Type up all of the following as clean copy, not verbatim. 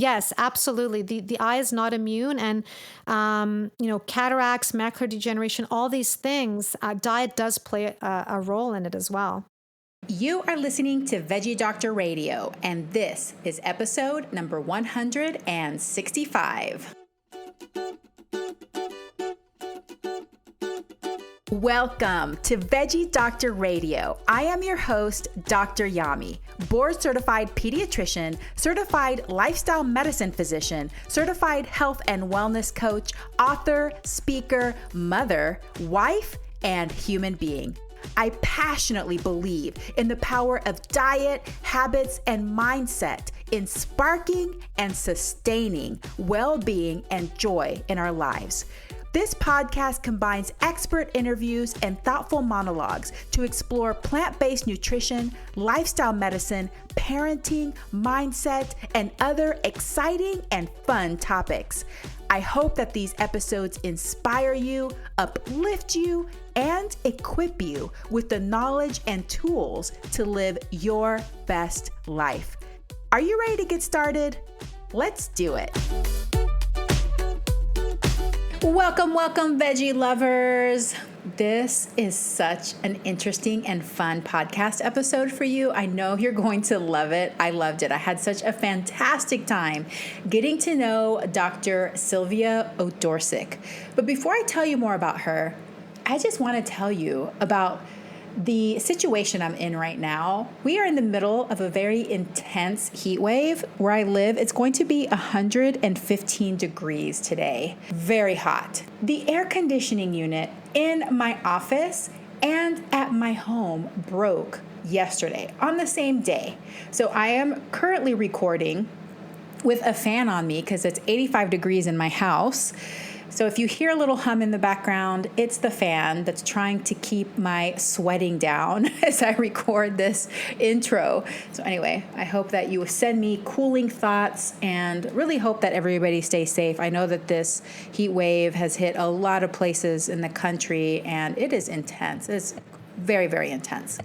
Yes, absolutely. The eye is not immune, and cataracts, macular degeneration, all these things. Diet does play a role in it as well. You are listening to Veggie Doctor Radio, and this is episode number 165. Welcome to Veggie Doctor Radio. I am your host, Dr. Yami, board-certified pediatrician, certified lifestyle medicine physician, certified health and wellness coach, author, speaker, mother, wife, and human being. I passionately believe in the power of diet, habits, and mindset in sparking and sustaining well-being and joy in our lives. This podcast combines expert interviews and thoughtful monologues to explore plant-based nutrition, lifestyle medicine, parenting, mindset, and other exciting and fun topics. I hope that these episodes inspire you, uplift you, and equip you with the knowledge and tools to live your best life. Are you ready to get started? Let's do it. Welcome, veggie lovers. This is such an interesting and fun podcast episode for you. I know you're going to love it. I loved it. I had such a fantastic time getting to know Dr. Sylvia Odorsic. But before I tell you more about her, I just want to tell you about the situation I'm in right now. We are in the middle of a very intense heat wave. Where I live, it's going to be 115 degrees today. Very hot. The air conditioning unit in my office and at my home broke yesterday on the same day. So I am currently recording with a fan on me because it's 85 degrees in my house. So if you hear a little hum in the background, it's the fan that's trying to keep my sweating down as I record this intro. So anyway, I hope that you send me cooling thoughts and really hope that everybody stays safe. I know that this heat wave has hit a lot of places in the country and it is intense. It's very, very intense.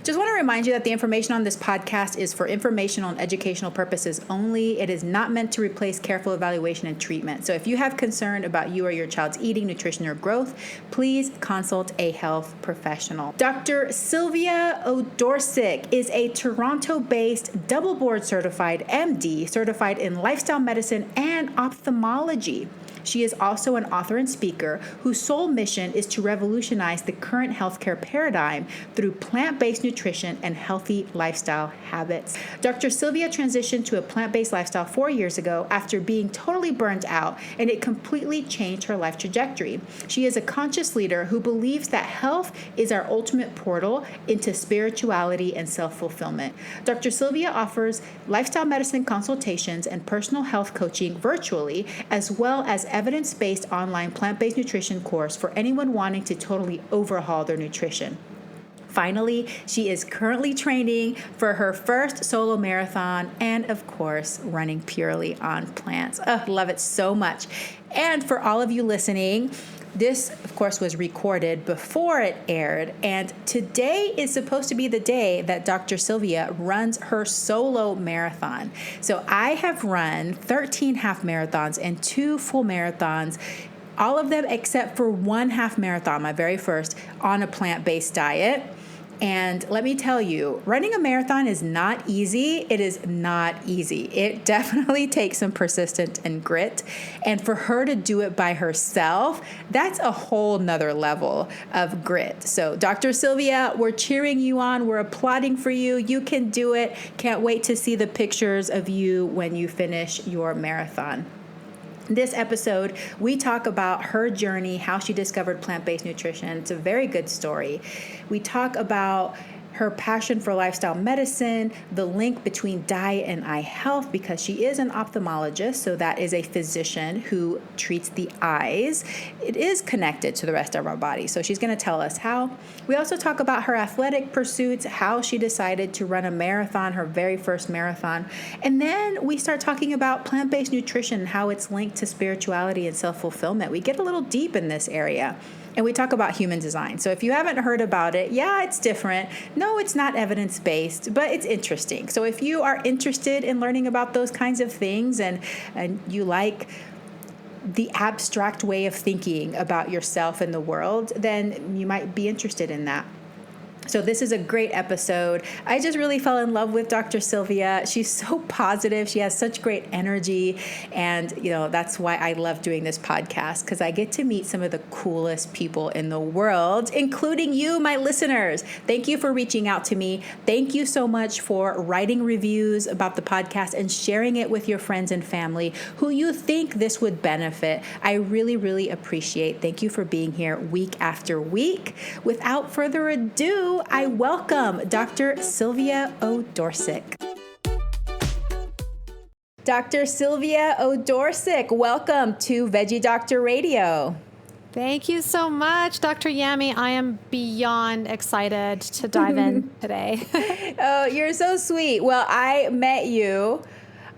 Just want to remind you that the information on this podcast is for informational and educational purposes only. It is not meant to replace careful evaluation and treatment. So if you have concern about you or your child's eating, nutrition, or growth, please consult a health professional. Dr. Sylvia Odorsic is a Toronto-based double board certified MD, certified in lifestyle medicine and ophthalmology. She is also an author and speaker whose sole mission is to revolutionize the current healthcare paradigm through plant-based nutrition and healthy lifestyle habits. Dr. Sylvia transitioned to a plant-based lifestyle 4 years ago after being totally burnt out, and it completely changed her life trajectory. She is a conscious leader who believes that health is our ultimate portal into spirituality and self-fulfillment. Dr. Sylvia offers lifestyle medicine consultations and personal health coaching virtually, as well as evidence-based online plant-based nutrition course for anyone wanting to totally overhaul their nutrition. Finally, she is currently training for her first solo marathon and, of course, running purely on plants. Oh, love it so much. And for all of you listening, this, of course, was recorded before it aired, and today is supposed to be the day that Dr. Sylvia runs her solo marathon. So I have run 13 half marathons and 2 full marathons, all of them except for 1 half marathon, my very first, on a plant-based diet. And let me tell you, running a marathon is not easy. It is not easy. It definitely takes some persistence and grit. And for her to do it by herself, that's a whole nother level of grit. So Dr. Sylvia, we're cheering you on. We're applauding for you. You can do it. Can't wait to see the pictures of you when you finish your marathon. This episode, we talk about her journey, how she discovered plant-based nutrition. It's a very good story. We talk about her passion for lifestyle medicine, the link between diet and eye health, because she is an ophthalmologist, so that is a physician who treats the eyes. It is connected to the rest of our body, so she's going to tell us how. We also talk about her athletic pursuits, how she decided to run a marathon, her very first marathon, and then we start talking about plant-based nutrition, how it's linked to spirituality and self-fulfillment. We get a little deep in this area. And we talk about human design. So if you haven't heard about it, yeah, it's different. No, it's not evidence-based, but it's interesting. So if you are interested in learning about those kinds of things and you like the abstract way of thinking about yourself and the world, then you might be interested in that. So this is a great episode. I just really fell in love with Dr. Sylvia. She's so positive. She has such great energy. And, that's why I love doing this podcast, because I get to meet some of the coolest people in the world, including you, my listeners. Thank you for reaching out to me. Thank you so much for writing reviews about the podcast and sharing it with your friends and family who you think this would benefit. I really, really appreciate. Thank you for being here week after week. Without further ado, I welcome Dr. Sylvia Odorsic. Dr. Sylvia Odorsic, welcome to Veggie Doctor Radio. Thank you so much, Dr. Yami. I am beyond excited to dive in today. Oh, you're so sweet. Well, I met you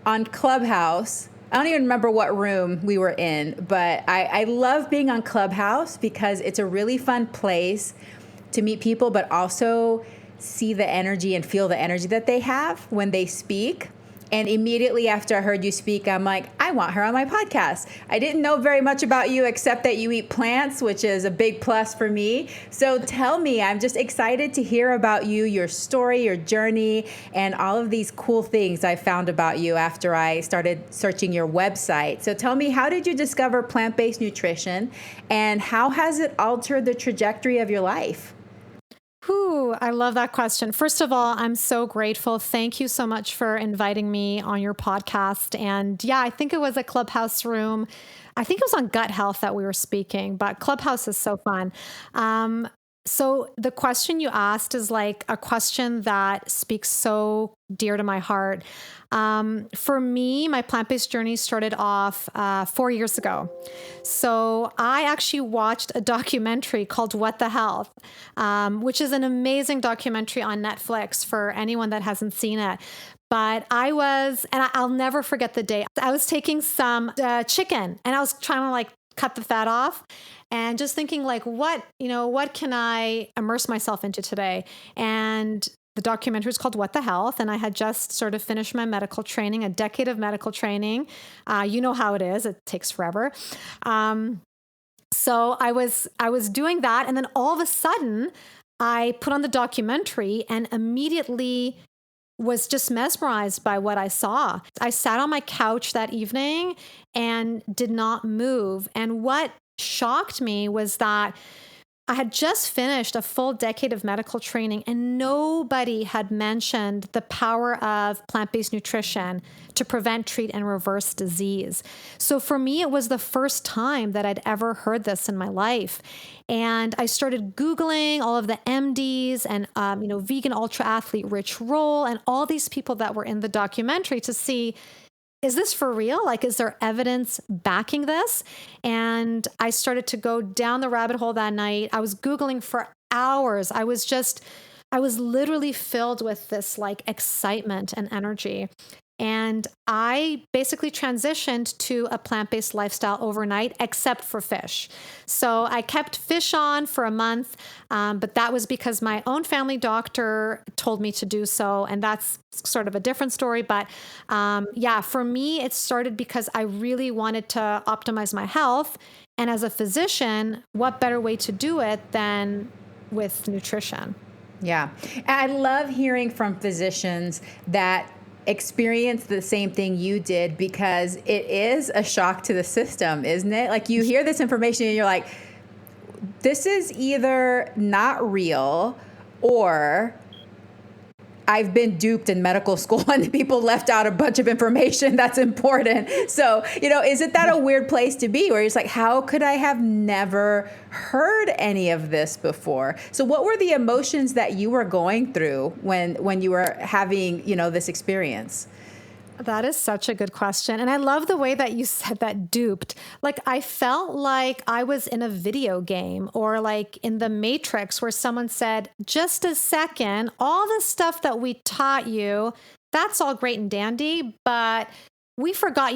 on Clubhouse. I don't even remember what room we were in, but I love being on Clubhouse because it's a really fun place to meet people, but also see the energy and feel the energy that they have when they speak. And immediately after I heard you speak, I'm like, I want her on my podcast. I didn't know very much about you except that you eat plants, which is a big plus for me. So tell me, I'm just excited to hear about you, your story, your journey, and all of these cool things I found about you after I started searching your website. So tell me, how did you discover plant-based nutrition, and how has it altered the trajectory of your life? Ooh, I love that question. First of all, I'm so grateful. Thank you so much for inviting me on your podcast. And yeah, I think it was a Clubhouse room. I think it was on gut health that we were speaking, but Clubhouse is so fun. So the question you asked is like a question that speaks so dear to my heart. For me, my plant-based journey started off 4 years ago. So I actually watched a documentary called What the Health, which is an amazing documentary on Netflix for anyone that hasn't seen it. But I'll never forget the day. I was taking some chicken and I was trying to like cut the fat off and just thinking like, what can I immerse myself into today? And the documentary is called What the Health. And I had just sort of finished my medical training, a decade of medical training. You know how it is. It takes forever. So I was doing that. And then all of a sudden I put on the documentary and immediately was just mesmerized by what I saw. I sat on my couch that evening and did not move. And what shocked me was that I had just finished a full decade of medical training and nobody had mentioned the power of plant-based nutrition to prevent, treat, and reverse disease. So for me, it was the first time that I'd ever heard this in my life. And I started Googling all of the MDs and, vegan ultra athlete Rich Roll and all these people that were in the documentary to see, is this for real? Like, is there evidence backing this? And I started to go down the rabbit hole that night. I was Googling for hours. I was literally filled with this like excitement and energy. And I basically transitioned to a plant-based lifestyle overnight, except for fish. So I kept fish on for a month, but that was because my own family doctor told me to do so. And that's sort of a different story. But for me, it started because I really wanted to optimize my health. And as a physician, what better way to do it than with nutrition? Yeah. I love hearing from physicians that experience the same thing you did, because it is a shock to the system, isn't it? Like, you hear this information and you're like, this is either not real or I've been duped in medical school and people left out a bunch of information that's important. So, isn't that a weird place to be where it's like, how could I have never heard any of this before? So what were the emotions that you were going through when you were having, this experience? That is such a good question. And I love the way that you said that, duped. Like, I felt like I was in a video game or like in the Matrix where someone said, just a second, all the stuff that we taught you, that's all great and dandy, but we forgot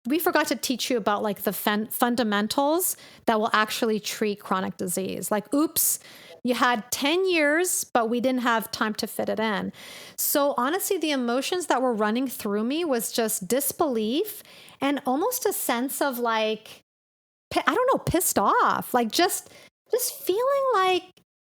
we forgot to teach you about like the fundamentals that will actually treat chronic disease. Like, oops, you had 10 years, but we didn't have time to fit it in. So honestly, the emotions that were running through me was just disbelief and almost a sense of like, I don't know, pissed off, like just feeling like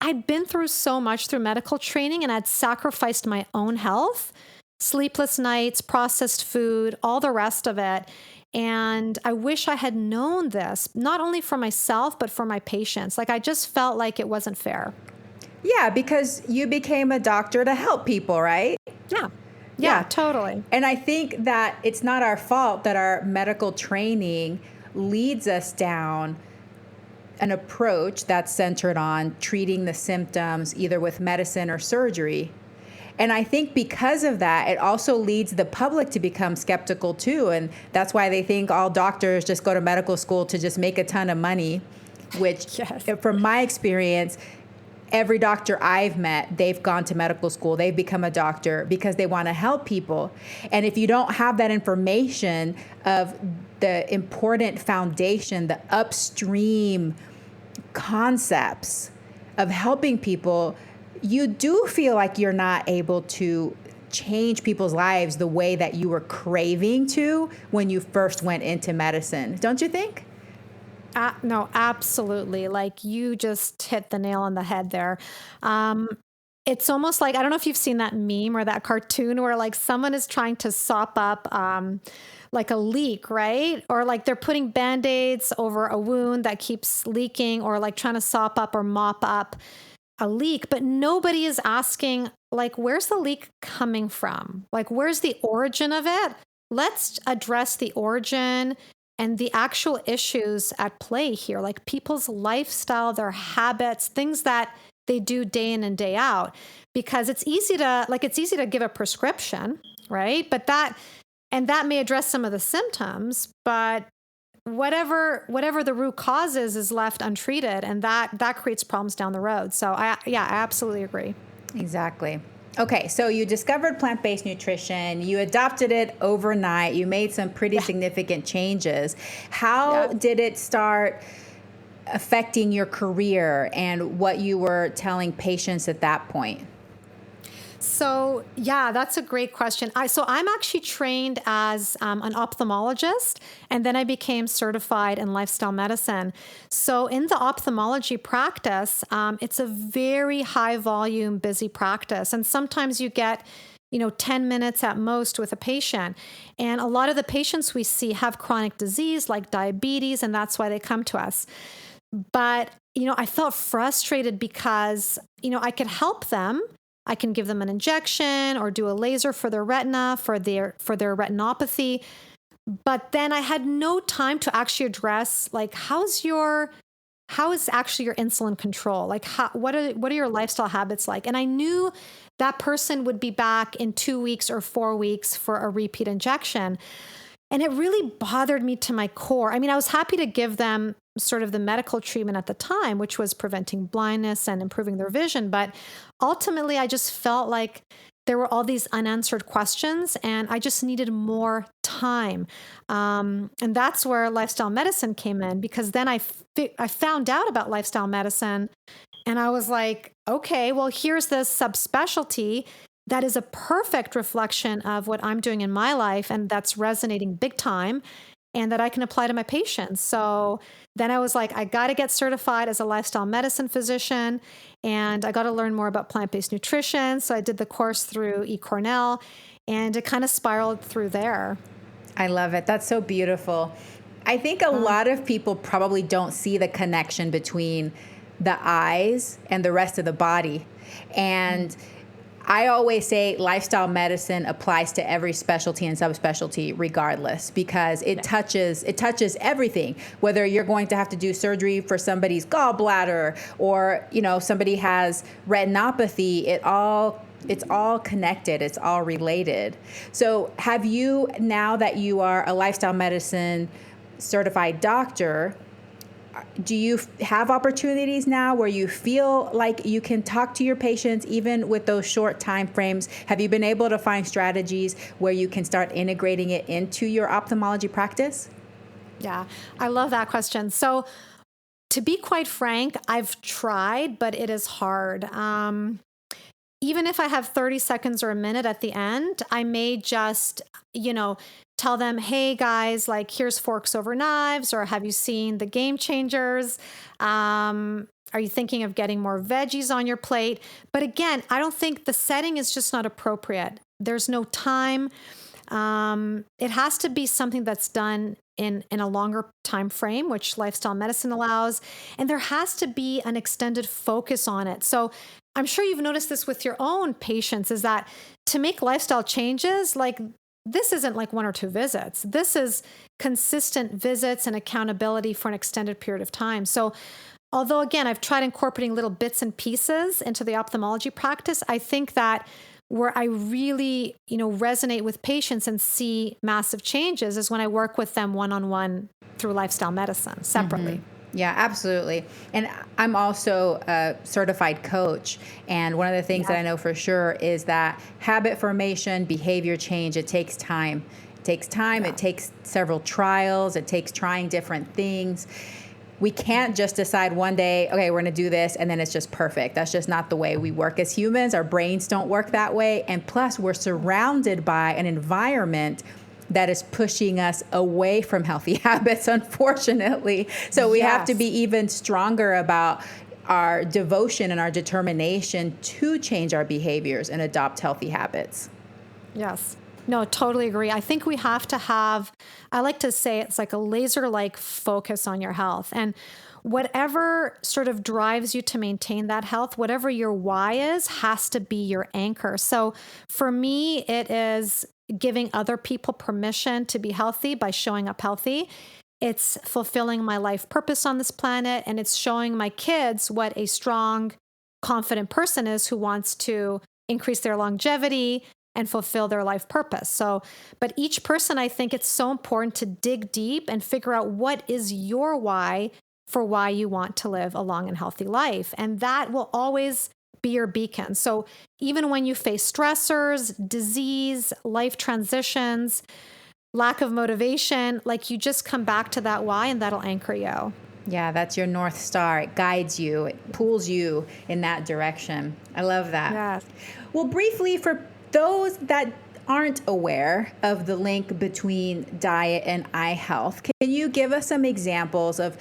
I'd been through so much through medical training and I'd sacrificed my own health, sleepless nights, processed food, all the rest of it. And I wish I had known this, not only for myself, but for my patients. Like, I just felt like it wasn't fair. Yeah, because you became a doctor to help people, right? Yeah, totally. And I think that it's not our fault that our medical training leads us down an approach that's centered on treating the symptoms either with medicine or surgery. And I think because of that, it also leads the public to become skeptical too. And that's why they think all doctors just go to medical school to just make a ton of money, which from my experience, every doctor I've met, they've gone to medical school, they've become a doctor because they want to help people. And if you don't have that information of the important foundation, the upstream concepts of helping people, you do feel like you're not able to change people's lives the way that you were craving to when you first went into medicine. Don't you think? No, absolutely. Like, you just hit the nail on the head there. It's almost like, I don't know if you've seen that meme or that cartoon where like someone is trying to sop up like a leak, right? Or like they're putting Band-Aids over a wound that keeps leaking, or like trying to sop up or mop up a leak, but nobody is asking, like, where's the leak coming from? Like, where's the origin of it? Let's address the origin and the actual issues at play here, like people's lifestyle, their habits, things that they do day in and day out. Because it's easy to give a prescription, right? But that may address some of the symptoms, but whatever the root cause is left untreated, and that creates problems down the road. So I absolutely agree. Exactly. Okay, so you discovered plant-based nutrition, you adopted it overnight, you made some pretty significant changes. How did it start affecting your career and what you were telling patients at that point? So, that's a great question. I'm actually trained as an ophthalmologist, and then I became certified in lifestyle medicine. So in the ophthalmology practice, it's a very high volume, busy practice. And sometimes you get 10 minutes at most with a patient. And a lot of the patients we see have chronic disease like diabetes, and that's why they come to us. But, I felt frustrated because, I could help them. I can give them an injection or do a laser for their retina, for their retinopathy. But then I had no time to actually address, like, how is actually your insulin control? Like, what are your lifestyle habits like? And I knew that person would be back in 2 weeks or 4 weeks for a repeat injection. And it really bothered me to my core. I mean, I was happy to give them sort of the medical treatment at the time, which was preventing blindness and improving their vision. But ultimately, I just felt like there were all these unanswered questions, and I just needed more time. And that's where lifestyle medicine came in, because then I found out about lifestyle medicine, and I was like, okay, well, here's this subspecialty that is a perfect reflection of what I'm doing in my life, and that's resonating big time, and that I can apply to my patients. So then I was like, I got to get certified as a lifestyle medicine physician, and I got to learn more about plant-based nutrition. So I did the course through eCornell, and it kind of spiraled through there. I love it. That's so beautiful. I think a lot of people probably don't see the connection between the eyes and the rest of the body. And I always say lifestyle medicine applies to every specialty and subspecialty regardless, because it touches everything. Whether you're going to have to do surgery for somebody's gallbladder, or somebody has retinopathy, it's all connected, it's all related. So have you, now that you are a lifestyle medicine certified doctor, do you have opportunities now where you feel like you can talk to your patients even with those short time frames? Have you been able to find strategies where you can start integrating it into your ophthalmology practice? Yeah, I love that question. So, to be quite frank, I've tried, but it is hard. Even if I have 30 seconds or a minute at the end, I may just, tell them, hey guys, like here's forks over knives, or have you seen the Game Changers? Are you thinking of getting more veggies on your plate? But again, I don't think the setting is just not appropriate. There's no time. It has to be something that's done in a longer time frame, which lifestyle medicine allows. And there has to be an extended focus on it. So I'm sure you've noticed this with your own patients, is that to make lifestyle changes, like this isn't like one or two visits. This is consistent visits and accountability for an extended period of time. So although, again, I've tried incorporating little bits and pieces into the ophthalmology practice, I think that where I really, resonate with patients and see massive changes is when I work with them one-on-one through lifestyle medicine separately. Yeah, absolutely. And I'm also a certified coach. And one of the things that I know for sure is that habit formation, behavior change, it takes time. It takes time. It takes several trials. It takes trying different things. We can't just decide one day, okay, we're going to do this, and then it's just perfect. That's just not the way we work as humans. Our brains don't work that way. And plus, we're surrounded by an environment that is pushing us away from healthy habits, unfortunately. So we have to be even stronger about our devotion and our determination to change our behaviors and adopt healthy habits. Yes. No, totally agree. I think we have to have, I like to say it's like a laser-like focus on your health. And whatever sort of drives you to maintain that health, whatever your why is, has to be your anchor. So for me, it is giving other people permission to be healthy by showing up healthy. It's fulfilling my life purpose on this planet, and it's showing my kids what a strong, confident person is who wants to increase their longevity and fulfill their life purpose. So, but each person, I think it's so important to dig deep and figure out what is your why for why you want to live a long and healthy life. And that will always be your beacon. So even when you face stressors, disease, life transitions, lack of motivation, like you just come back to that why and that'll anchor you. Yeah, that's your North Star. It guides you, it pulls you in that direction. I love that. Yes. Well, briefly, for those that aren't aware of the link between diet and eye health, can you give us some examples of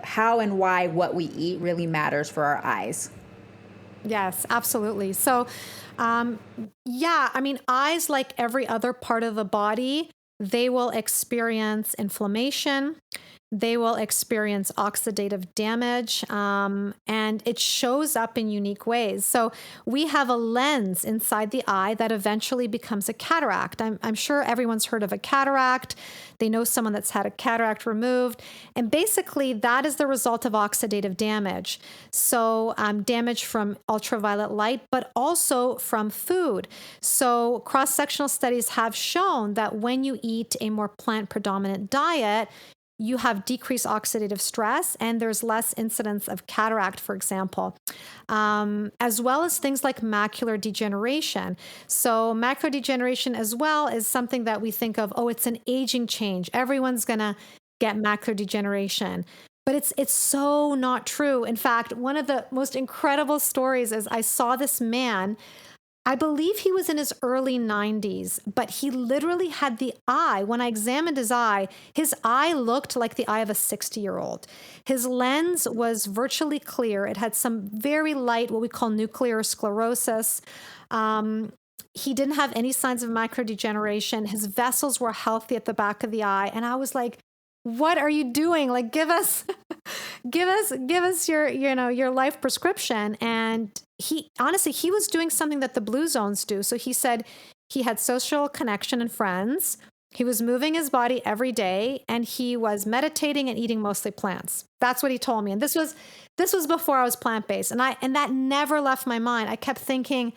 how and why what we eat really matters for our eyes? Yes, absolutely. So, eyes, like every other part of the body, they will experience inflammation. They will experience oxidative damage, and it shows up in unique ways. So we have a lens inside the eye that eventually becomes a cataract. I'm sure everyone's heard of a cataract. They know someone that's had a cataract removed. And basically, that is the result of oxidative damage. So damage from ultraviolet light, but also from food. So cross-sectional studies have shown that when you eat a more plant-predominant diet, you have decreased oxidative stress and there's less incidence of cataract, for example, as well as things like macular degeneration. So macular degeneration as well is something that we think of, oh, it's an aging change. Everyone's going to get macular degeneration. But it's so not true. In fact, one of the most incredible stories is I saw this man. I believe he was in his early 90s, but he literally had the eye. When I examined his eye looked like the eye of a 60-year-old. His lens was virtually clear. It had some very light, what we call nuclear sclerosis. He didn't have any signs of macular degeneration. His vessels were healthy at the back of the eye. And I was like, what are you doing? Like, give us your life prescription. And he was doing something that the blue zones do. So he said he had social connection and friends. He was moving his body every day and he was meditating and eating mostly plants. That's what he told me. And this was before I was plant-based. And that never left my mind. I kept thinking,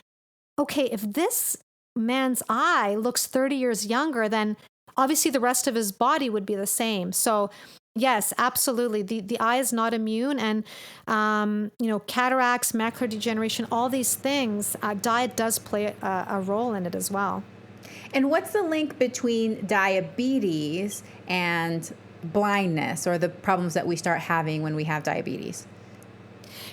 okay, if this man's eye looks 30 years younger, then obviously the rest of his body would be the same. So Yes, absolutely. The eye is not immune, and cataracts, macular degeneration, all these things. Diet does play a role in it as well. And what's the link between diabetes and blindness, or the problems that we start having when we have diabetes?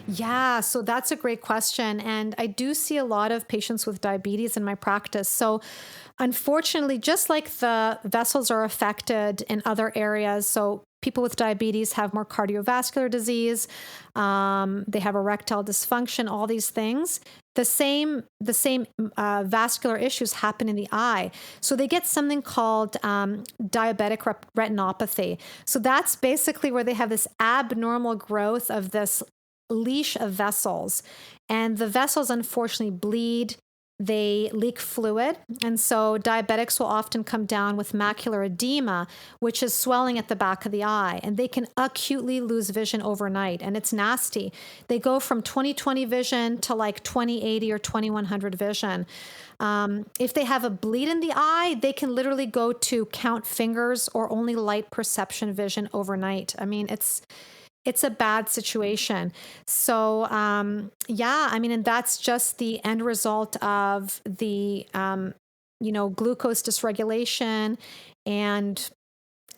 Yeah, so that's a great question. And I do see a lot of patients with diabetes in my practice. So, unfortunately, just like the vessels are affected in other areas, so people with diabetes have more cardiovascular disease, they have erectile dysfunction, all these things. The same vascular issues happen in the eye. So they get something called diabetic retinopathy. So that's basically where they have this abnormal growth of this leash of vessels. And the vessels unfortunately bleed, they leak fluid. And so diabetics will often come down with macular edema, which is swelling at the back of the eye. And they can acutely lose vision overnight. And it's nasty. They go from 20/20 vision to like 20/80 or 2100 vision. If they have a bleed in the eye, they can literally go to count fingers or only light perception vision overnight. I mean, it's a bad situation. So, yeah, I mean, and that's just the end result of the, glucose dysregulation. And,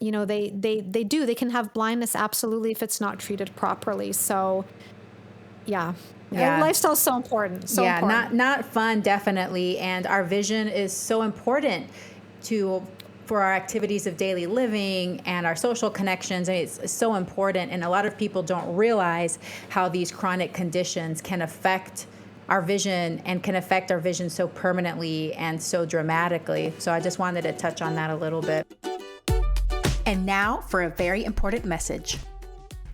they can have blindness absolutely if it's not treated properly. So, yeah. Yeah. Lifestyle is so important. So yeah, important. not fun, definitely. And our vision is so important for our activities of daily living and our social connections. And it's so important. And a lot of people don't realize how these chronic conditions can affect our vision and can affect our vision so permanently and so dramatically. So I just wanted to touch on that a little bit. And now for a very important message.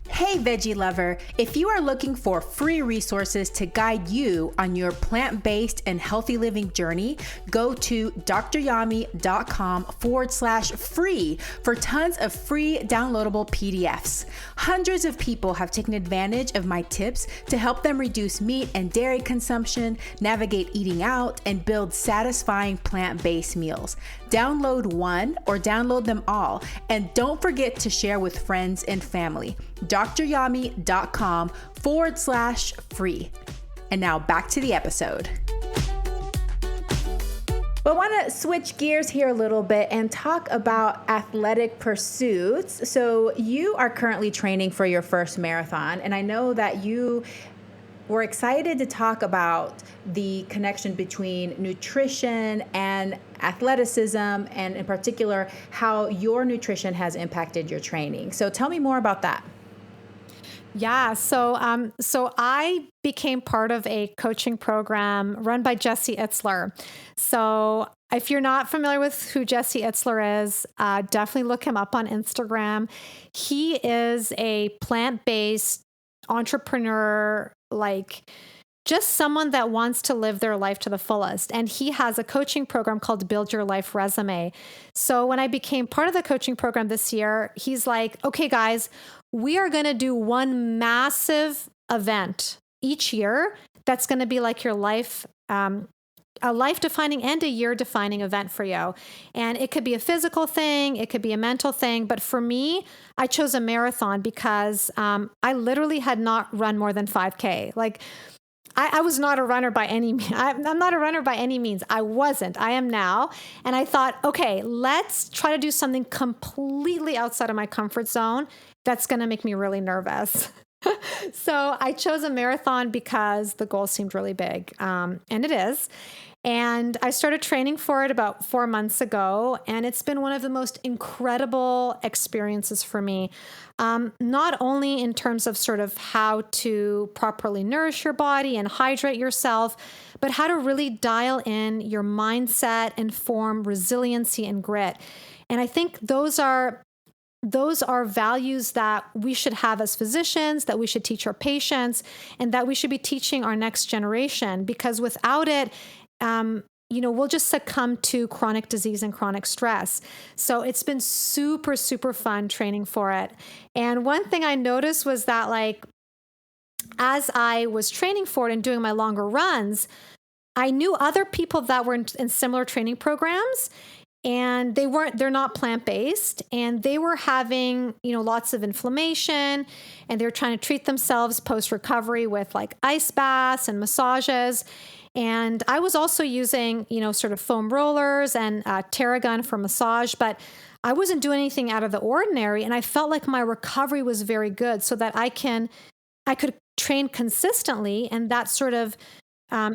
Hey, veggie lover, if you are looking for free resources to guide you on your plant-based and healthy living journey, go to DrYami.com/free for tons of free downloadable PDFs. Hundreds of people have taken advantage of my tips to help them reduce meat and dairy consumption, navigate eating out, and build satisfying plant-based meals. Download one or download them all, and don't forget to share with friends and family. DrYami.com/free. And now back to the episode. But I want to switch gears here a little bit and talk about athletic pursuits. So you are currently training for your first marathon, and I know that you were excited to talk about the connection between nutrition and athleticism, and in particular, how your nutrition has impacted your training. So tell me more about that. Yeah, so I became part of a coaching program run by Jesse Itzler. So if you're not familiar with who Jesse Itzler is, definitely look him up on Instagram. He is a plant-based entrepreneur, like just someone that wants to live their life to the fullest. And he has a coaching program called Build Your Life Resume. So when I became part of the coaching program this year, he's like, okay, guys, we are going to do one massive event each year that's going to be like your life, a life-defining and a year-defining event for you. And it could be a physical thing, it could be a mental thing. But for me, I chose a marathon because I literally had not run more than 5K. Like, I was not a runner by any means. I'm not a runner by any means. I wasn't. I am now. And I thought, okay, let's try to do something completely outside of my comfort zone that's going to make me really nervous. So I chose a marathon because the goal seemed really big. And it is. And I started training for it about 4 months ago. And it's been one of the most incredible experiences for me. Not only in terms of sort of how to properly nourish your body and hydrate yourself, but how to really dial in your mindset and form resiliency and grit. And I think those are values that we should have as physicians, that we should teach our patients, and that we should be teaching our next generation, because without it, we'll just succumb to chronic disease and chronic stress. So it's been super, super fun training for it. And one thing I noticed was that, like, as I was training for it and doing my longer runs, I knew other people that were in similar training programs. and they're not plant-based, and they were having, lots of inflammation, and they were trying to treat themselves post-recovery with like ice baths and massages. And I was also using, sort of foam rollers and Tarragon for massage, but I wasn't doing anything out of the ordinary. And I felt like my recovery was very good, so that I could train consistently, and that sort of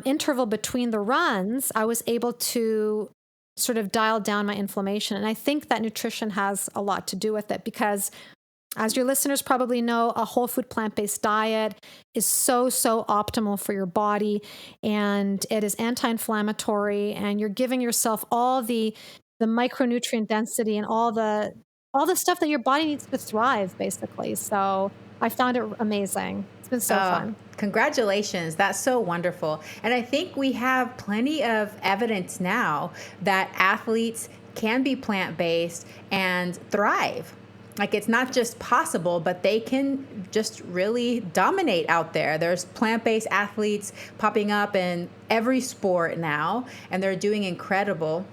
interval between the runs, I was able to sort of dial down my inflammation. And I think that nutrition has a lot to do with it, because as your listeners probably know, a whole food plant-based diet is so optimal for your body, and it is anti-inflammatory, and you're giving yourself all the micronutrient density and all the stuff that your body needs to thrive, basically. So I found it amazing. It's been so fun. Congratulations. That's so wonderful. And I think we have plenty of evidence now that athletes can be plant-based and thrive. Like, it's not just possible, but they can just really dominate out there. There's plant-based athletes popping up in every sport now, and they're doing incredible.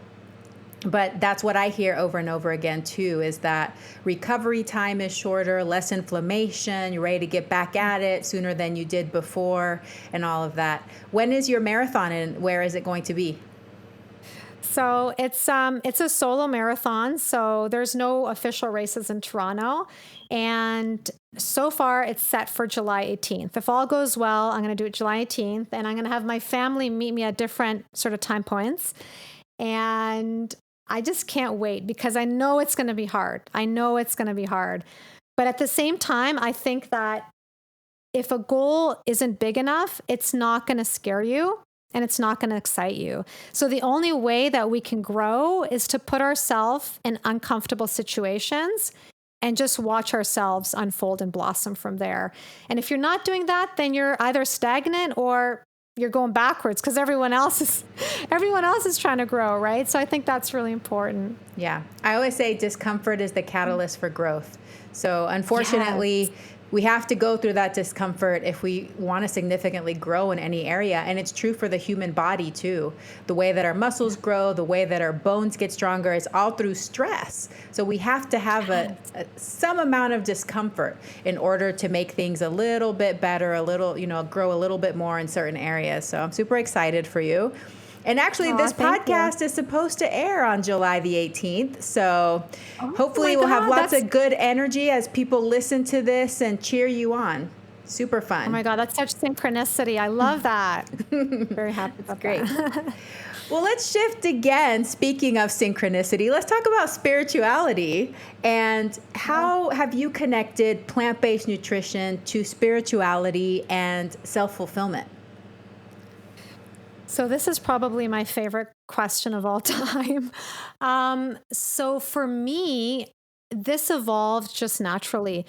But that's what I hear over and over again, too, is that recovery time is shorter, less inflammation, you're ready to get back at it sooner than you did before, and all of that. When is your marathon, and where is it going to be? So it's a solo marathon, so there's no official races in Toronto. And so far it's set for July 18th. If all goes well, I'm going to do it July 18th, and I'm going to have my family meet me at different sort of time points. And I just can't wait, because I know it's going to be hard. But at the same time, I think that if a goal isn't big enough, it's not going to scare you, and it's not going to excite you. So the only way that we can grow is to put ourselves in uncomfortable situations and just watch ourselves unfold and blossom from there. And if you're not doing that, then you're either stagnant or you're going backwards, because everyone else is trying to grow, right? So I think that's really important. Yeah. I always say discomfort is the catalyst for growth. So unfortunately, we have to go through that discomfort if we want to significantly grow in any area. And it's true for the human body too. The way that our muscles grow, the way that our bones get stronger, is all through stress. So we have to have some amount of discomfort in order to make things a little bit better, grow a little bit more in certain areas. So I'm super excited for you. And actually, this podcast is supposed to air on July the 18th. So hopefully we'll have lots of good energy as people listen to this and cheer you on. Super fun. Oh my God, that's such synchronicity. I love that. Very happy about Great. that. Well, let's shift again. Speaking of synchronicity, let's talk about spirituality, and how have you connected plant-based nutrition to spirituality and self-fulfillment? So this is probably my favorite question of all time. So for me, this evolved just naturally.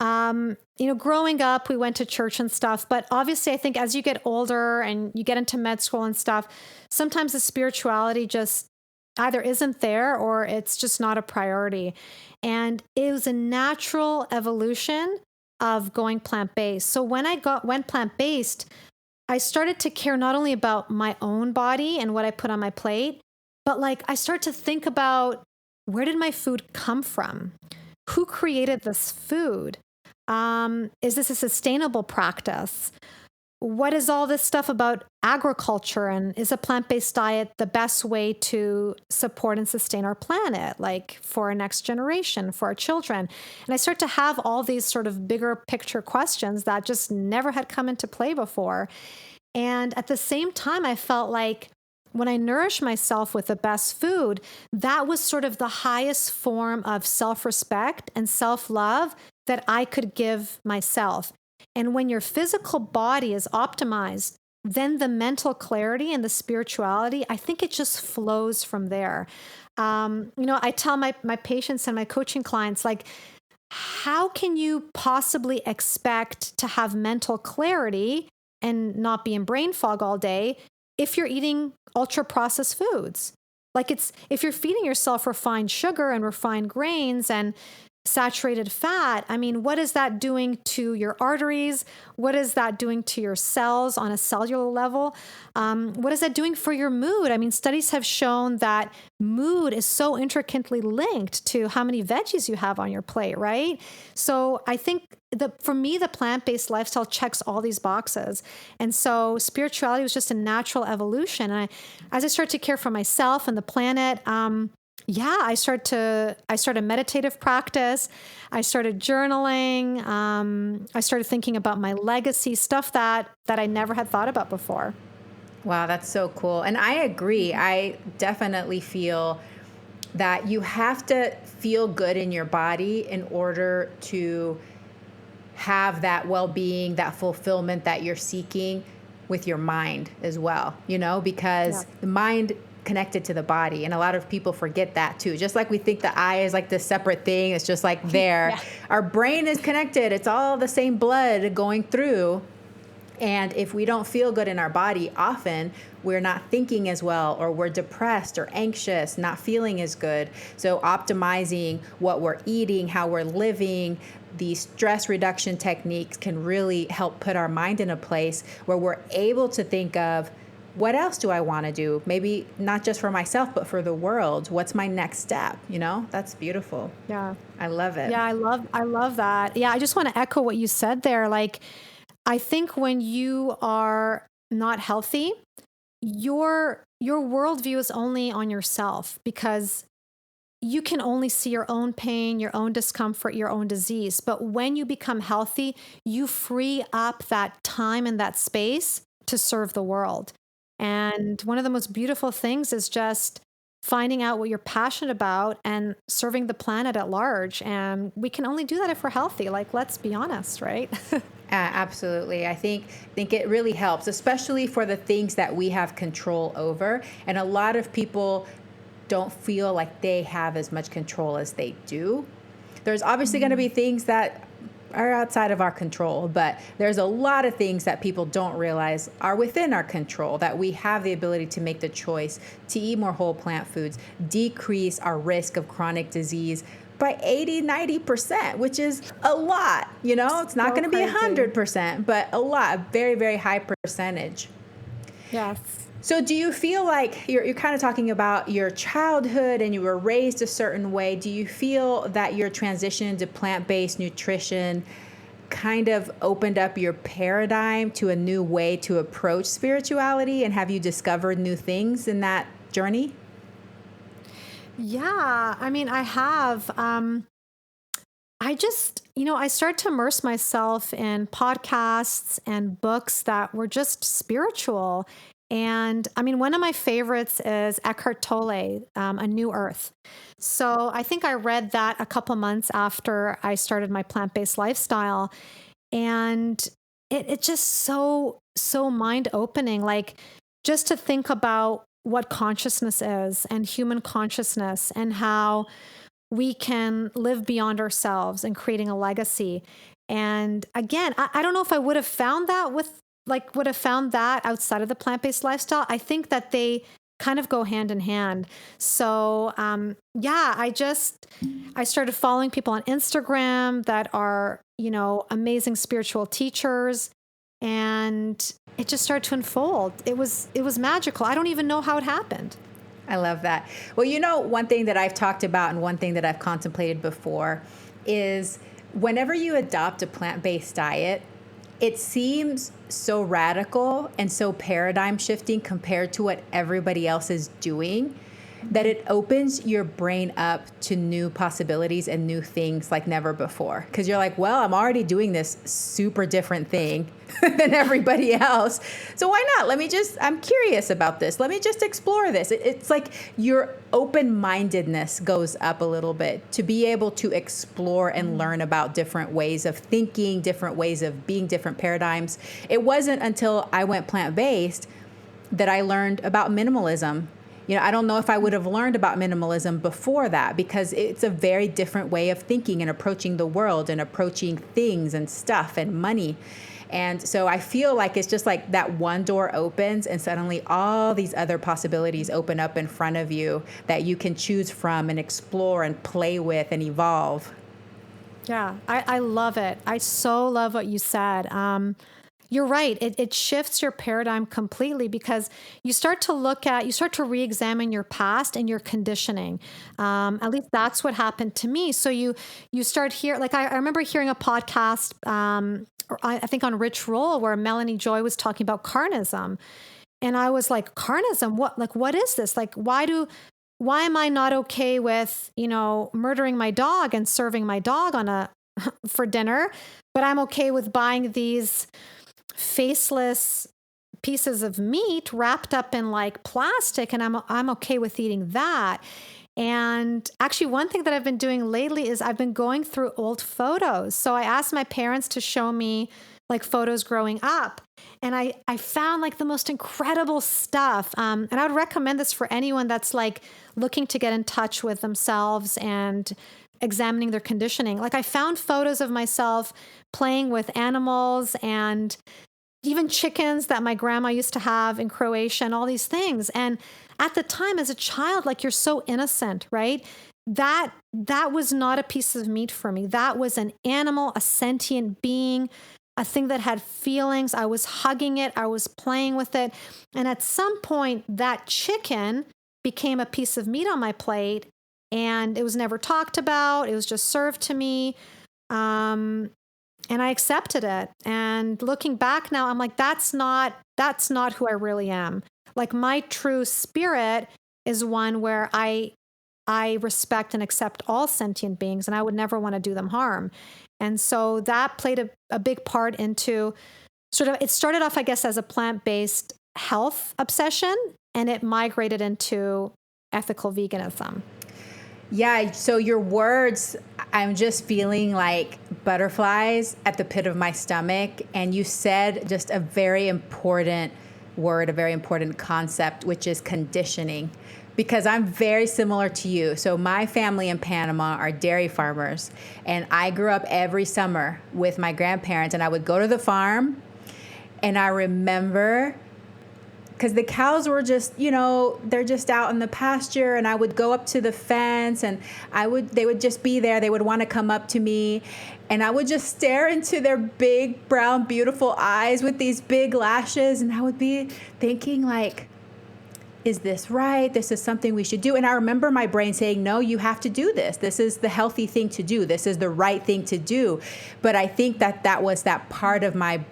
Growing up, we went to church and stuff, but obviously I think as you get older and you get into med school and stuff, sometimes the spirituality just either isn't there or it's just not a priority. And it was a natural evolution of going plant-based. So when I went plant-based, I started to care not only about my own body and what I put on my plate, but like I start to think about, where did my food come from? Who created this food? Is this a sustainable practice? What is all this stuff about agriculture? And is a plant-based diet the best way to support and sustain our planet, like for our next generation, for our children? And I start to have all these sort of bigger picture questions that just never had come into play before. And at the same time, I felt like when I nourished myself with the best food, that was sort of the highest form of self-respect and self-love that I could give myself. And when your physical body is optimized, then the mental clarity and the spirituality, I think it just flows from there. I tell my patients and my coaching clients, like, how can you possibly expect to have mental clarity and not be in brain fog all day if you're eating ultra processed foods? Like, if you're feeding yourself refined sugar and refined grains and saturated fat, I mean, what is that doing to your arteries? What is that doing to your cells on a cellular level? What is that doing for your mood? I mean, studies have shown that mood is so intricately linked to how many veggies you have on your plate, right? So I think for me, the plant-based lifestyle checks all these boxes. And so spirituality was just a natural evolution. And as I started to care for myself and the planet, I started meditative practice. I started journaling. I started thinking about my legacy, stuff that I never had thought about before. Wow, that's so cool. And I agree. I definitely feel that you have to feel good in your body in order to have that well-being, that fulfillment that you're seeking with your mind as well, because the mind connected to the body. And a lot of people forget that too. Just like we think the eye is like this separate thing, it's just like there. Yeah. Our brain is connected. It's all the same blood going through. And if we don't feel good in our body, often we're not thinking as well, or we're depressed or anxious, not feeling as good. So optimizing what we're eating, how we're living, these stress reduction techniques can really help put our mind in a place where we're able to think of, what else do I want to do? Maybe not just for myself, but for the world. What's my next step? That's beautiful. Yeah. I love it. Yeah, I love that. Yeah, I just want to echo what you said there. Like, I think when you are not healthy, your worldview is only on yourself, because you can only see your own pain, your own discomfort, your own disease. But when you become healthy, you free up that time and that space to serve the world. And one of the most beautiful things is just finding out what you're passionate about and serving the planet at large. And we can only do that if we're healthy. Like, let's be honest, right? Absolutely. I think it really helps, especially for the things that we have control over. And a lot of people don't feel like they have as much control as they do. There's obviously going to be things that are outside of our control, but there's a lot of things that people don't realize are within our control, that we have the ability to make the choice to eat more whole plant foods, decrease our risk of chronic disease by 80-90%, which is a lot. It's not going to be 100%, but a lot, a very, very high percentage. Yes. So do you feel like you're kind of talking about your childhood and you were raised a certain way? Do you feel that your transition to plant-based nutrition kind of opened up your paradigm to a new way to approach spirituality? And have you discovered new things in that journey? Yeah, I mean, I have. I started to immerse myself in podcasts and books that were just spiritual. And I mean, one of my favorites is Eckhart Tolle, A New Earth. So I think I read that a couple months after I started my plant-based lifestyle. And it's just so mind-opening, like just to think about what consciousness is and human consciousness and how we can live beyond ourselves and creating a legacy. And again, I don't know if I would have found that outside of the plant-based lifestyle. I think that they kind of go hand in hand. So, I started following people on Instagram that are, amazing spiritual teachers, and it just started to unfold. It was magical. I don't even know how it happened. I love that. Well, one thing that I've talked about and one thing that I've contemplated before is whenever you adopt a plant-based diet, it seems so radical and so paradigm shifting compared to what everybody else is doing, that it opens your brain up to new possibilities and new things like never before. Because you're like, well, I'm already doing this super different thing than everybody else. So why not? I'm curious about this. Let me just explore this. It's like your open-mindedness goes up a little bit to be able to explore and learn about different ways of thinking, different ways of being, different paradigms. It wasn't until I went plant-based that I learned about minimalism. I don't know if I would have learned about minimalism before that, because it's a very different way of thinking and approaching the world and approaching things and stuff and money. And so I feel like it's just like that one door opens and suddenly all these other possibilities open up in front of you that you can choose from and explore and play with and evolve. Yeah, I love it. I so love what you said. You're right. It shifts your paradigm completely because you start to re-examine your past and your conditioning. At least that's what happened to me. So you start here, like I remember hearing a podcast, I think on Rich Roll, where Melanie Joy was talking about carnism. And I was like, carnism? What is this? Like, why am I not okay with, murdering my dog and serving my dog for dinner, but I'm okay with buying these faceless pieces of meat wrapped up in like plastic, and I'm okay with eating that. And actually, one thing that I've been doing lately is I've been going through old photos. So I asked my parents to show me like photos growing up. And I found like the most incredible stuff. And I would recommend this for anyone that's like looking to get in touch with themselves and examining their conditioning. Like I found photos of myself playing with animals and even chickens that my grandma used to have in Croatia and all these things. And at the time as a child, like you're so innocent, right? That was not a piece of meat for me. That was an animal, a sentient being, a thing that had feelings. I was hugging it. I was playing with it. And at some point, that chicken became a piece of meat on my plate, and it was never talked about. It was just served to me. And I accepted it. And looking back now, I'm like, that's not who I really am. Like my true spirit is one where I respect and accept all sentient beings, and I would never want to do them harm. And so that played a big part into it started off, I guess, as a plant-based health obsession, and it migrated into ethical veganism. Yeah, so your words, I'm just feeling like butterflies at the pit of my stomach. And you said just a very important word, a very important concept, which is conditioning. Because I'm very similar to you. So my family in Panama are dairy farmers. And I grew up every summer with my grandparents. And I would go to the farm. And I remember, because the cows were just, they're just out in the pasture, and I would go up to the fence, and they would just be there. They would want to come up to me, and I would just stare into their big, brown, beautiful eyes with these big lashes, and I would be thinking like, is this right? This is something we should do. And I remember my brain saying, no, you have to do this. This is the healthy thing to do. This is the right thing to do. But I think that was that part of my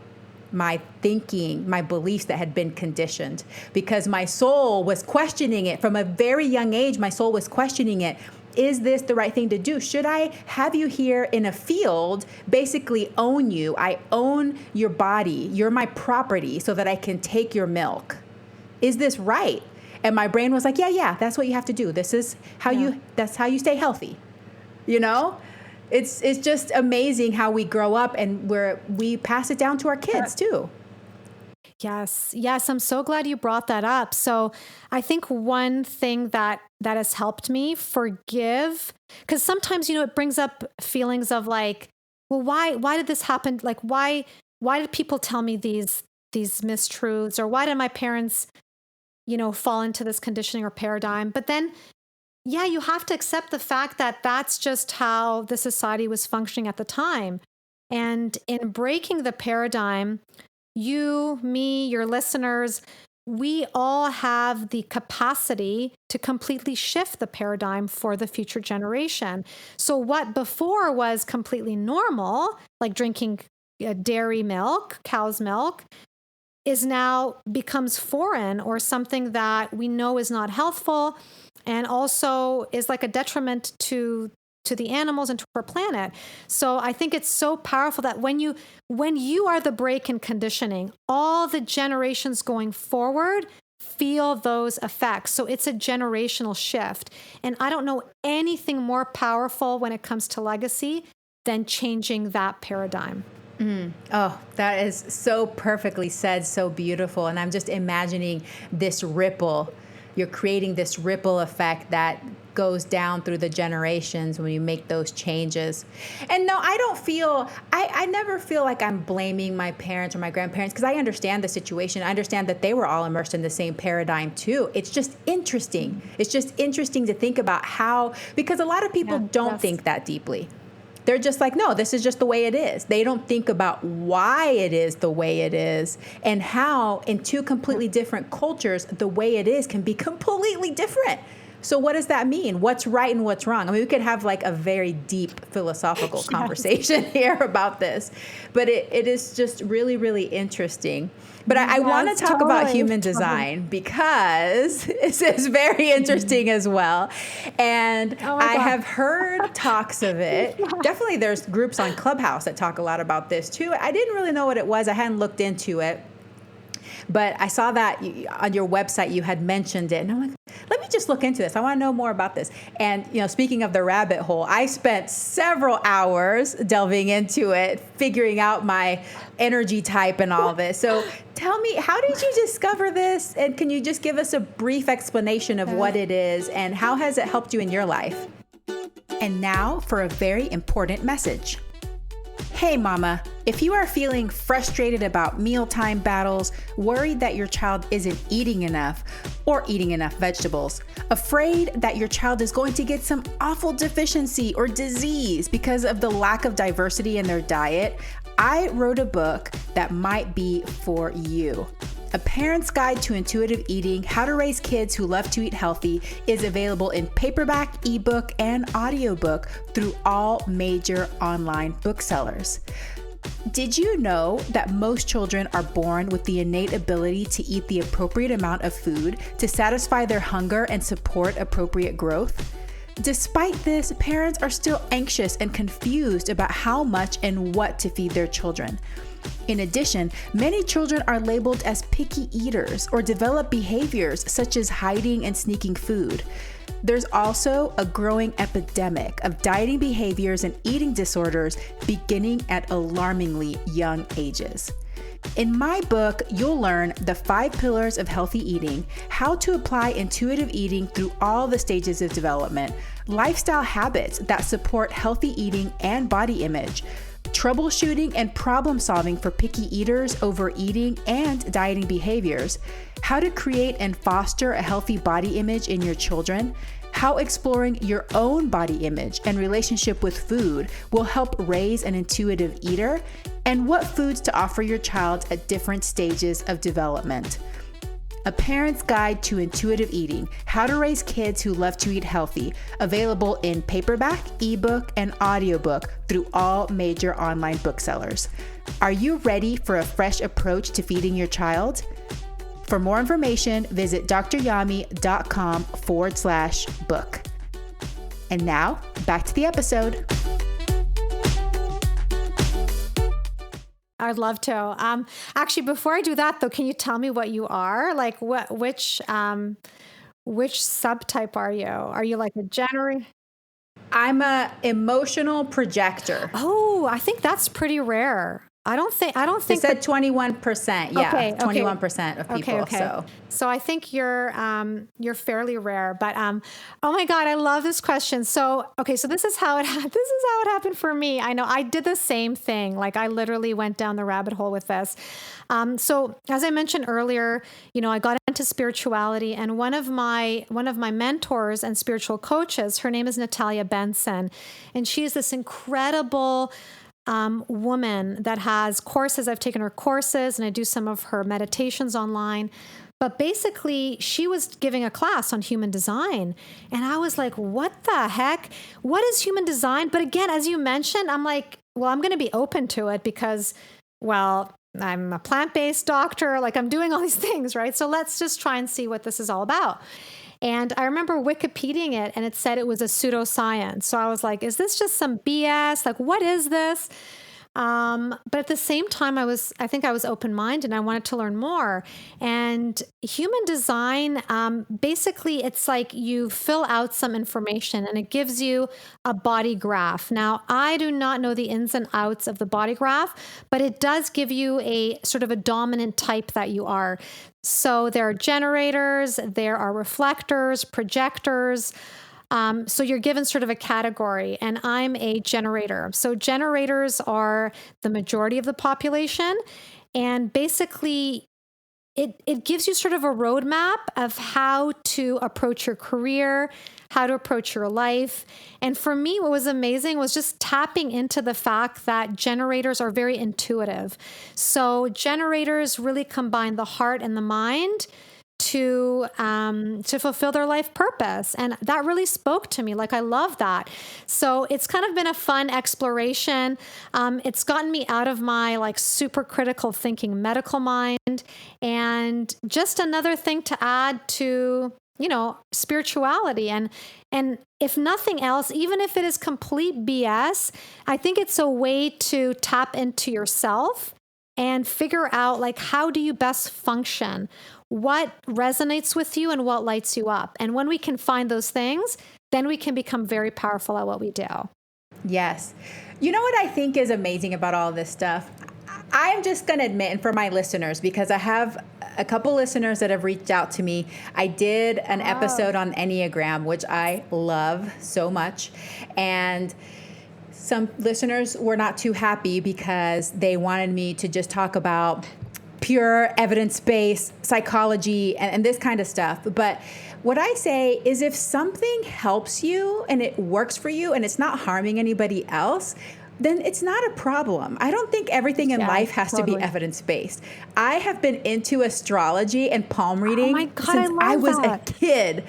thinking, my beliefs that had been conditioned, because my soul was questioning it from a very young age. My soul was questioning it. Is this the right thing to do? Should I have you here in a field, basically own you? I own your body. You're my property so that I can take your milk. Is this right? And my brain was like, yeah, that's what you have to do. This is how that's how you stay healthy. It's just amazing how we grow up, and we pass it down to our kids too. Yes. I'm so glad you brought that up. So I think one thing that has helped me forgive, because sometimes, it brings up feelings of like, well, why did this happen? Like, why did people tell me these mistruths, or why did my parents, fall into this conditioning or paradigm? But then, yeah, you have to accept the fact that that's just how the society was functioning at the time. And in breaking the paradigm, you, me, your listeners, we all have the capacity to completely shift the paradigm for the future generation. So what before was completely normal, like drinking dairy milk, cow's milk, is now becomes foreign, or something that we know is not healthful, and also is like a detriment to the animals and to our planet. So I think it's so powerful that when you are the break in conditioning, all the generations going forward feel those effects. So it's a generational shift. And I don't know anything more powerful when it comes to legacy than changing that paradigm. Oh, that is so perfectly said, so beautiful. And I'm just imagining this ripple. You're creating this ripple effect that goes down through the generations when you make those changes. And no, I never feel like I'm blaming my parents or my grandparents, because I understand the situation. I understand that they were all immersed in the same paradigm too. It's just interesting. It's just interesting to think about how, because a lot of people don't think that deeply. They're just like, no, this is just the way it is. They don't think about why it is the way it is and how in two completely different cultures, the way it is can be completely different. So what does that mean? What's right and what's wrong? I mean, we could have like a very deep philosophical conversation here about this, but it is just really, really interesting. But I want to talk about human design because this is very interesting as well. And I have heard talks of it. Definitely there's groups on Clubhouse that talk a lot about this too. I didn't really know what it was. I hadn't looked into it. But I saw that on your website you had mentioned it, and I'm like, let me just look into this. I want to know more about this. And speaking of the rabbit hole, I spent several hours delving into it, figuring out my energy type and all this. So tell me, how did you discover this? And can you just give us a brief explanation of what it is and how has it helped you in your life? And now for a very important message. Hey mama, if you are feeling frustrated about mealtime battles, worried that your child isn't eating enough or eating enough vegetables, afraid that your child is going to get some awful deficiency or disease because of the lack of diversity in their diet, I wrote a book that might be for you. A Parent's Guide to Intuitive Eating, How to Raise Kids Who Love to Eat Healthy is available in paperback, ebook, and audiobook through all major online booksellers. Did you know that most children are born with the innate ability to eat the appropriate amount of food to satisfy their hunger and support appropriate growth? Despite this, parents are still anxious and confused about how much and what to feed their children. In addition, many children are labeled as picky eaters or develop behaviors such as hiding and sneaking food. There's also a growing epidemic of dieting behaviors and eating disorders beginning at alarmingly young ages. In my book, you'll learn the 5 pillars of healthy eating, how to apply intuitive eating through all the stages of development, lifestyle habits that support healthy eating and body image, troubleshooting and problem solving for picky eaters, overeating, and dieting behaviors, how to create and foster a healthy body image in your children, how exploring your own body image and relationship with food will help raise an intuitive eater, and what foods to offer your child at different stages of development. A Parent's Guide to Intuitive Eating, How to Raise Kids Who Love to Eat Healthy, available in paperback, ebook, and audiobook through all major online booksellers. Are you ready for a fresh approach to feeding your child? For more information, visit dryami.com/book. And now, back to the episode. I'd love to. Actually, before I do that, though, can you tell me what you are? Like, which subtype are you? Are you like a generator? I'm a emotional projector. Oh, I think that's pretty rare. I don't think it said 21%. Yeah, okay, 21% of people. Okay. So I think you're fairly rare. But oh my God, I love this question. So this is how it happened for me. I know I did the same thing. Like I literally went down the rabbit hole with this. So as I mentioned earlier, I got into spirituality, and one of my mentors and spiritual coaches, her name is Natalia Benson, and she's this incredible woman that has courses. I've taken her courses and I do some of her meditations online. But basically, she was giving a class on human design. And I was like, what the heck? What is human design? But again, as you mentioned, I'm like, well, I'm going to be open to it because, well, I'm a plant-based doctor. Like I'm doing all these things, right? So let's just try and see what this is all about. And I remember Wikipediaing it, and it said it was a pseudoscience. So I was like, is this just some BS? Like, what is this? But at the same time, I think I was open-minded and I wanted to learn more. And human design, basically it's like you fill out some information and it gives you a body graph. Now, I do not know the ins and outs of the body graph, but it does give you a sort of a dominant type that you are. So there are generators, there are reflectors, projectors. So you're given sort of a category, and I'm a generator. So generators are the majority of the population. And basically, it gives you sort of a roadmap of how to approach your career, how to approach your life. And for me, what was amazing was just tapping into the fact that generators are very intuitive. So generators really combine the heart and the mind to fulfill their life purpose. And that really spoke to me. Like, I love that. So it's kind of been a fun exploration. It's gotten me out of my like super critical thinking medical mind, and just another thing to add to, spirituality. And if nothing else, even if it is complete BS, I think it's a way to tap into yourself and figure out, like, how do you best function? What resonates with you and what lights you up? And when we can find those things, then we can become very powerful at what we do. Yes. You know what I think is amazing about all this stuff? I'm just going to admit, and for my listeners, because I have a couple listeners that have reached out to me, I did an episode on Enneagram, which I love so much. And some listeners were not too happy because they wanted me to just talk about pure evidence-based psychology and this kind of stuff. But what I say is, if something helps you and it works for you and it's not harming anybody else, then it's not a problem. I don't think everything in life has to be evidence-based. I have been into astrology and palm reading since I was a kid.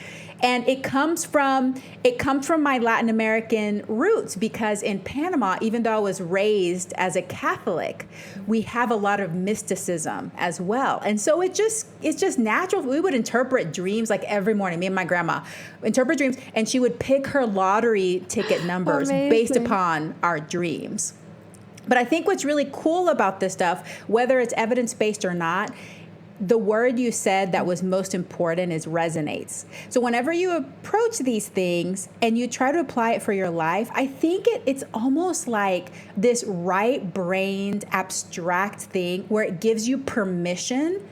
And it comes from my Latin American roots, because in Panama, even though I was raised as a Catholic, we have a lot of mysticism as well. And so it's just natural. We would interpret dreams like every morning. Me and my grandma interpret dreams, and she would pick her lottery ticket numbers based upon our dreams. But I think what's really cool about this stuff, whether it's evidence-based or not, the word you said that was most important is resonates. So whenever you approach these things and you try to apply it for your life, I think it's almost like this right-brained abstract thing where it gives you permission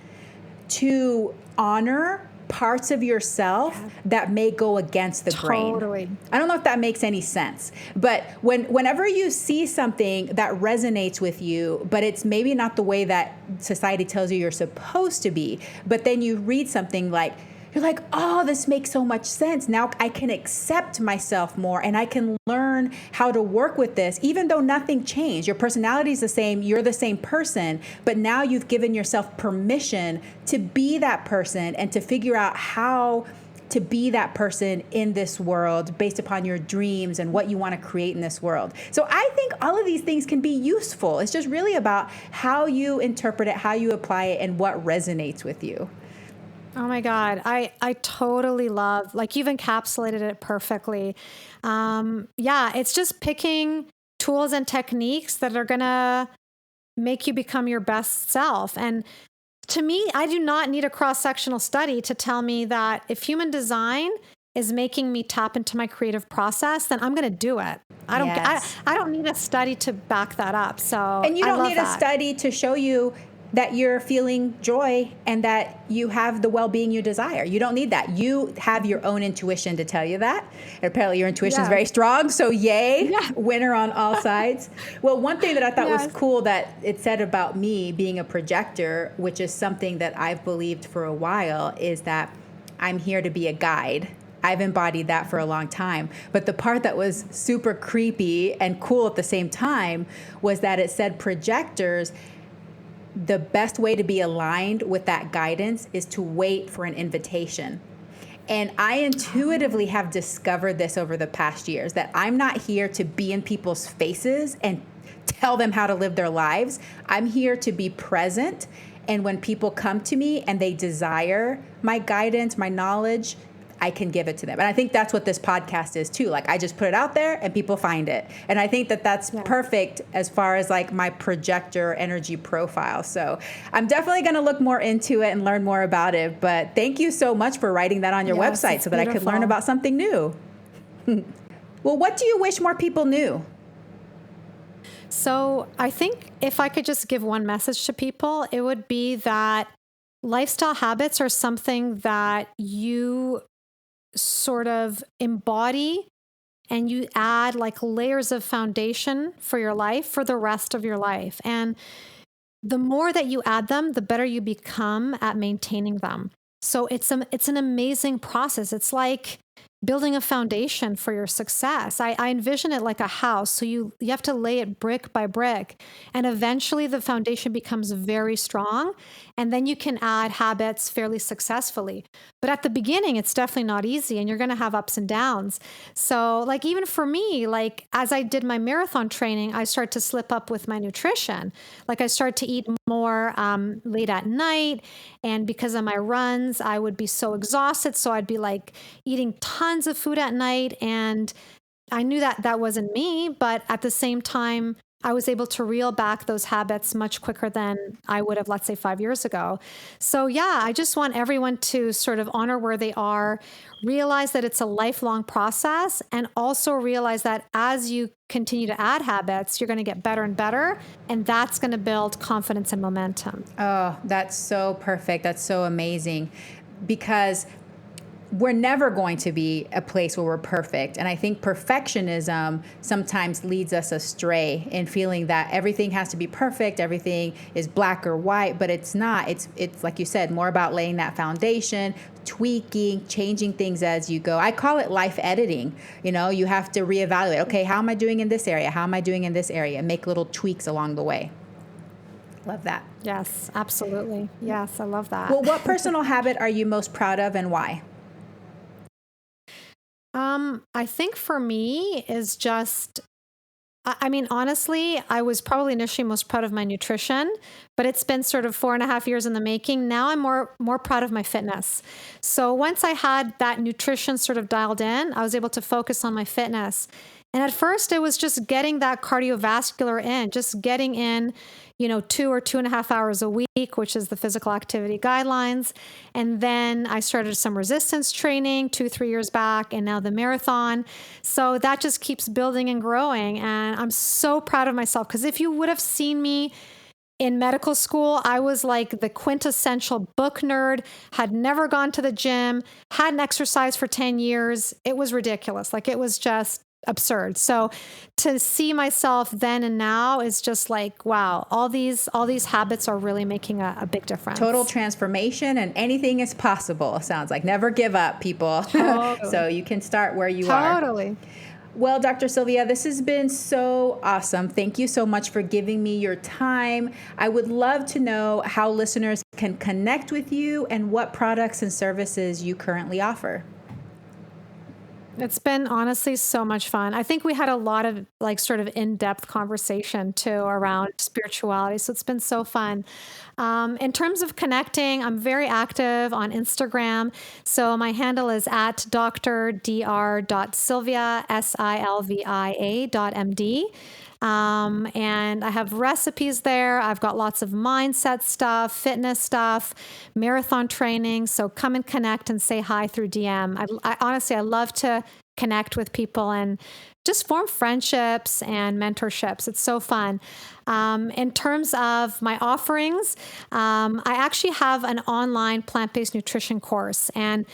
to honor parts of yourself that may go against the grain. I don't know if that makes any sense, but whenever you see something that resonates with you, but it's maybe not the way that society tells you you're supposed to be, but then you read something like, you're like, oh, this makes so much sense. Now I can accept myself more, and I can learn how to work with this, even though nothing changed. Your personality is the same. You're the same person, but now you've given yourself permission to be that person and to figure out how to be that person in this world based upon your dreams and what you want to create in this world. So I think all of these things can be useful. It's just really about how you interpret it, how you apply it, and what resonates with you. Oh my God. I totally love, like, you've encapsulated it perfectly. It's just picking tools and techniques that are going to make you become your best self. And to me, I do not need a cross-sectional study to tell me that if human design is making me tap into my creative process, then I'm going to do it. I don't need a study to back that up. So, and you don't need a study to show you that you're feeling joy and that you have the well-being you desire. You don't need that. You have your own intuition to tell you that. And apparently your intuition is very strong. So yay, winner on all sides. Well, one thing that I thought was cool that it said about me being a projector, which is something that I've believed for a while, is that I'm here to be a guide. I've embodied that for a long time. But the part that was super creepy and cool at the same time was that it said projectors, the best way to be aligned with that guidance is to wait for an invitation. And I intuitively have discovered this over the past years, that I'm not here to be in people's faces and tell them how to live their lives. I'm here to be present. And when people come to me and they desire my guidance, my knowledge, I can give it to them. And I think that's what this podcast is too. Like, I just put it out there and people find it. And I think that that's perfect as far as like my projector energy profile. So I'm definitely going to look more into it and learn more about it. But thank you so much for writing that on your website so that I could learn about something new. Well, what do you wish more people knew? So I think if I could just give one message to people, it would be that lifestyle habits are something that you sort of embody and you add like layers of foundation for your life for the rest of your life. And the more that you add them, the better you become at maintaining them. So it's an amazing process. It's like building a foundation for your success. I envision it like a house. So you have to lay it brick by brick. And eventually the foundation becomes very strong. And then you can add habits fairly successfully. But at the beginning, it's definitely not easy and you're going to have ups and downs. So like even for me, like as I did my marathon training, I started to slip up with my nutrition. Like I started to eat more late at night. And because of my runs, I would be so exhausted. So I'd be like eating tons of food at night. And I knew that that wasn't me. But at the same time, I was able to reel back those habits much quicker than I would have, let's say, 5 years ago. So yeah, I just want everyone to sort of honor where they are, realize that it's a lifelong process, and also realize that as you continue to add habits, you're going to get better and better. And that's going to build confidence and momentum. Oh, that's so perfect. That's so amazing, because we're never going to be a place where we're perfect. And I think perfectionism sometimes leads us astray in feeling that everything has to be perfect, everything is black or white, but it's not. It's like you said, more about laying that foundation, tweaking, changing things as you go. I call it life editing. You know, you have to reevaluate, okay, how am I doing in this area? How am I doing in this area? And make little tweaks along the way. Love that. Yes, absolutely. Yes, I love that. Well, what personal habit are you most proud of and why? I think for me is just, I mean, honestly, I was probably initially most proud of my nutrition, but it's been sort of 4.5 years in the making. Now I'm more proud of my fitness. So once I had that nutrition sort of dialed in, I was able to focus on my fitness. And at first it was just getting that cardiovascular in, just getting in, 2 or 2.5 hours a week, which is the physical activity guidelines. And then I started some resistance training 2, 3 years back, and now the marathon. So that just keeps building and growing. And I'm so proud of myself, because if you would have seen me in medical school, I was like the quintessential book nerd, had never gone to the gym, hadn't exercised for 10 years. It was ridiculous. Like it was just absurd. So to see myself then and now is just like, wow, all these habits are really making a big difference. Total transformation, and anything is possible. Sounds like never give up, people. Totally. So you can start where you are. Totally. Well, Dr. Sylvia, this has been so awesome. Thank you so much for giving me your time. I would love to know how listeners can connect with you and what products and services you currently offer. It's been honestly so much fun. I think we had a lot of like sort of in-depth conversation too around spirituality. So it's been so fun. In terms of connecting, I'm very active on Instagram. So my handle is at dr.sylvia, SILVIA.MD. And I have recipes there. I've got lots of mindset stuff, fitness stuff, marathon training. So come and connect and say hi through DM. I honestly, I love to connect with people and just form friendships and mentorships. It's so fun. In terms of my offerings, I actually have an online plant-based nutrition course, and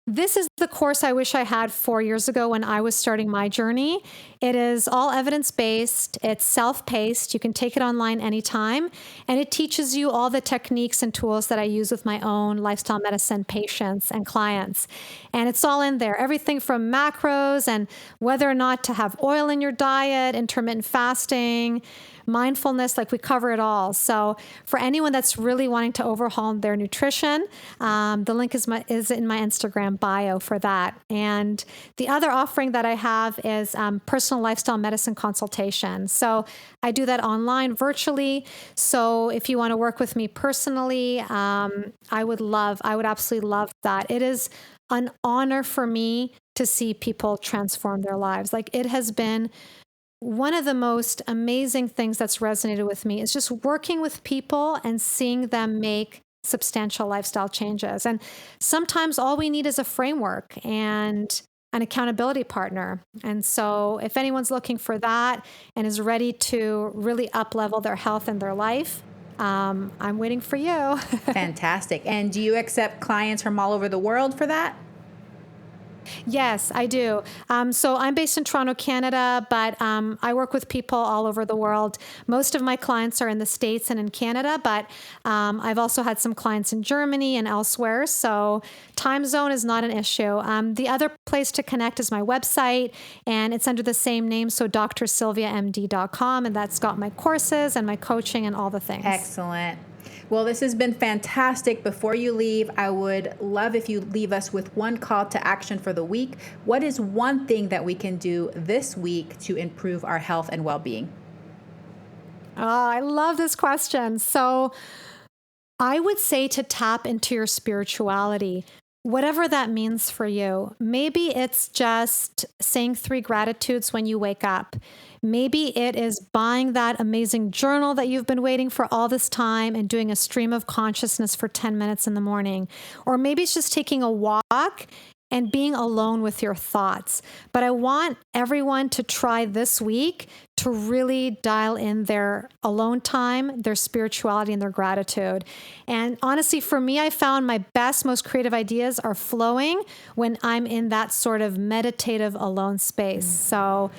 this is the course I wish I had 4 years ago when I was starting my journey. It is all evidence-based. It's self-paced. You can take it online anytime. And it teaches you all the techniques and tools that I use with my own lifestyle medicine patients and clients. And it's all in there. Everything from macros and whether or not to have oil in your diet, intermittent fasting, mindfulness, like we cover it all. So for anyone that's really wanting to overhaul their nutrition, the link is in my Instagram bio for that. And the other offering that I have is personal lifestyle medicine consultation. So I do that online virtually. So if you want to work with me personally, I would absolutely love that. It is an honor for me to see people transform their lives. Like it has been one of the most amazing things that's resonated with me is just working with people and seeing them make substantial lifestyle changes. And sometimes all we need is a framework and an accountability partner. And so if anyone's looking for that and is ready to really up-level their health and their life, I'm waiting for you. Fantastic. And do you accept clients from all over the world for that? Yes, I do. So I'm based in Toronto, Canada, but I work with people all over the world. Most of my clients are in the States and in Canada, but I've also had some clients in Germany and elsewhere. So time zone is not an issue. The other place to connect is my website, and it's under the same name, so drsylviamd.com, and that's got my courses and my coaching and all the things. Excellent. Well, this has been fantastic. Before you leave, I would love if you leave us with one call to action for the week. What is one thing that we can do this week to improve our health and well-being? Oh, I love this question. So I would say to tap into your spirituality, whatever that means for you. Maybe it's just saying 3 gratitudes when you wake up. Maybe it is buying that amazing journal that you've been waiting for all this time and doing a stream of consciousness for 10 minutes in the morning. Or maybe it's just taking a walk and being alone with your thoughts. But I want everyone to try this week to really dial in their alone time, their spirituality, and their gratitude. And honestly, for me, I found my best, most creative ideas are flowing when I'm in that sort of meditative alone space. So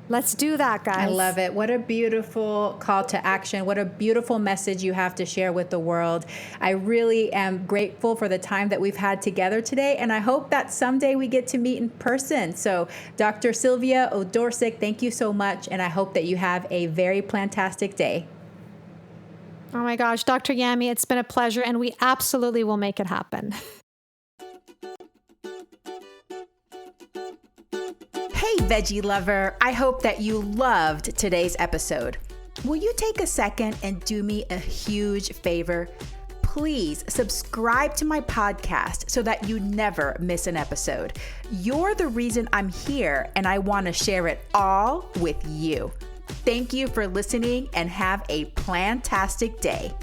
let's do that, guys. I love it. What a beautiful call to action. What a beautiful message you have to share with the world. I really am grateful for the time that we've had together today, and I hope that someday we get to meet in person. So Dr. Sylvia Odorsic, thank you so much, and I hope that you have a very plantastic day. Oh my gosh, Dr. Yami, it's been a pleasure, and we absolutely will make it happen. Hey, veggie lover. I hope that you loved today's episode. Will you take a second and do me a huge favor? Please subscribe to my podcast so that you never miss an episode. You're the reason I'm here, and I want to share it all with you. Thank you for listening, and have a plantastic day.